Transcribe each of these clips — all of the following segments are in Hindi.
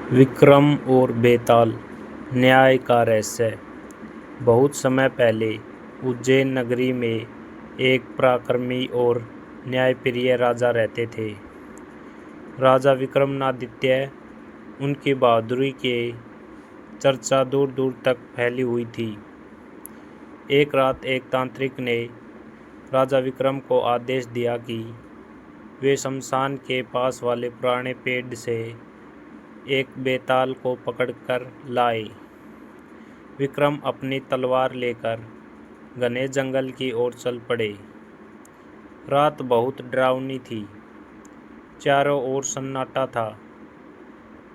विक्रम और बेताल न्याय का रहस्य। बहुत समय पहले उज्जैन नगरी में एक पराक्रमी और न्यायप्रिय राजा रहते थे। राजा विक्रमादित्य, उनकी बहादुरी की चर्चा दूर दूर तक फैली हुई थी। एक रात एक तांत्रिक ने राजा विक्रम को आदेश दिया कि वे शमशान के पास वाले पुराने पेड़ से एक बेताल को पकड़कर लाए। विक्रम अपनी तलवार लेकर घने जंगल की ओर चल पड़े। रात बहुत डरावनी थी। चारों ओर सन्नाटा था।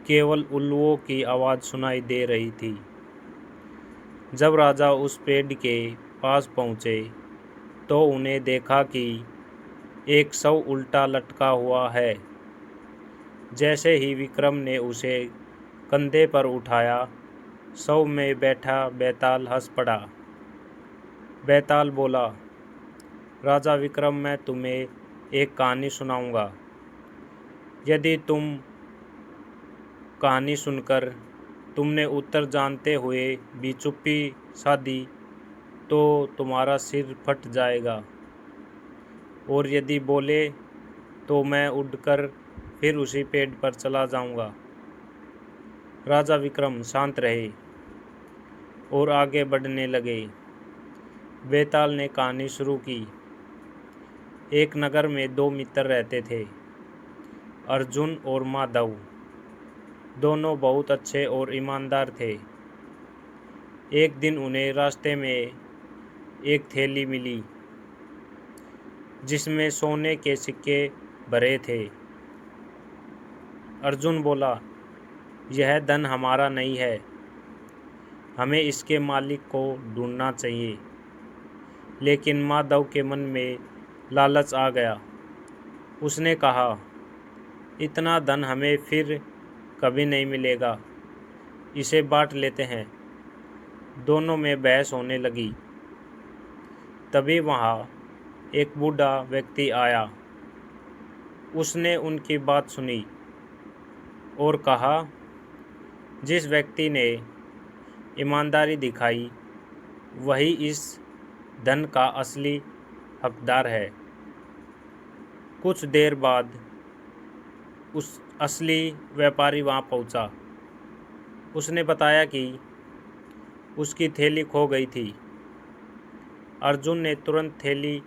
केवल उल्लुओं की आवाज़ सुनाई दे रही थी। जब राजा उस पेड़ के पास पहुँचे तो उन्हें देखा कि एक शव उल्टा लटका हुआ है। जैसे ही विक्रम ने उसे कंधे पर उठाया, शव में बैठा बेताल हंस पड़ा। बेताल बोला, राजा विक्रम, मैं तुम्हें एक कहानी सुनाऊंगा। यदि तुम कहानी सुनकर तुमने उत्तर जानते हुए भी चुप्पी साधी तो तुम्हारा सिर फट जाएगा, और यदि बोले तो मैं उड़कर फिर उसी पेड़ पर चला जाऊंगा। राजा विक्रम शांत रहे और आगे बढ़ने लगे। बेताल ने कहानी शुरू की। एक नगर में दो मित्र रहते थे, अर्जुन और माधव। दोनों बहुत अच्छे और ईमानदार थे। एक दिन उन्हें रास्ते में एक थैली मिली जिसमें सोने के सिक्के भरे थे। अर्जुन बोला, यह धन हमारा नहीं है, हमें इसके मालिक को ढूंढना चाहिए। लेकिन माधव के मन में लालच आ गया। उसने कहा, इतना धन हमें फिर कभी नहीं मिलेगा, इसे बांट लेते हैं। दोनों में बहस होने लगी। तभी वहाँ एक बूढ़ा व्यक्ति आया। उसने उनकी बात सुनी और कहा, जिस व्यक्ति ने ईमानदारी दिखाई वही इस धन का असली हकदार है। कुछ देर बाद उस असली व्यापारी वहाँ पहुँचा। उसने बताया कि उसकी थैली खो गई थी। अर्जुन ने तुरंत थैली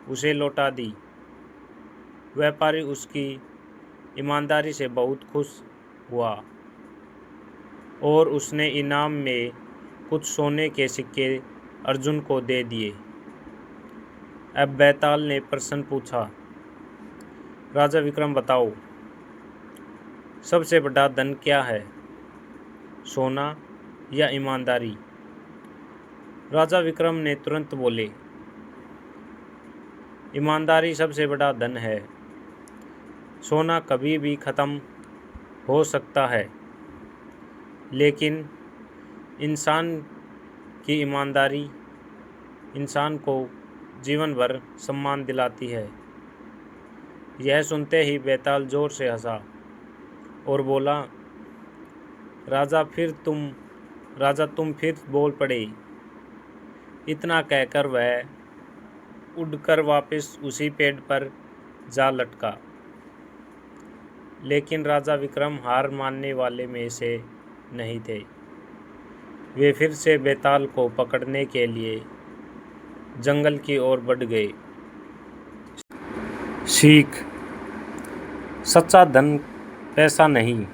उसे लौटा दी। व्यापारी उसकी ईमानदारी से बहुत खुश हुआ और उसने इनाम में कुछ सोने के सिक्के अर्जुन को दे दिए। अब बेताल ने प्रश्न पूछा, राजा विक्रम, बताओ, सबसे बड़ा धन क्या है, सोना या ईमानदारी? राजा विक्रम ने तुरंत बोले, ईमानदारी सबसे बड़ा धन है। सोना कभी भी ख़त्म हो सकता है, लेकिन इंसान की ईमानदारी इंसान को जीवन भर सम्मान दिलाती है। यह सुनते ही बेताल जोर से हंसा और बोला, राजा तुम फिर बोल पड़े। इतना कहकर वह उड़कर वापस उसी पेड़ पर जा लटका। लेकिन राजा विक्रम हार मानने वाले में से नहीं थे। वे फिर से बेताल को पकड़ने के लिए जंगल की ओर बढ़ गए। सीख: सच्चा धन पैसा नहीं,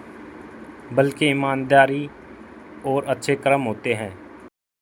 बल्कि ईमानदारी और अच्छे कर्म होते हैं।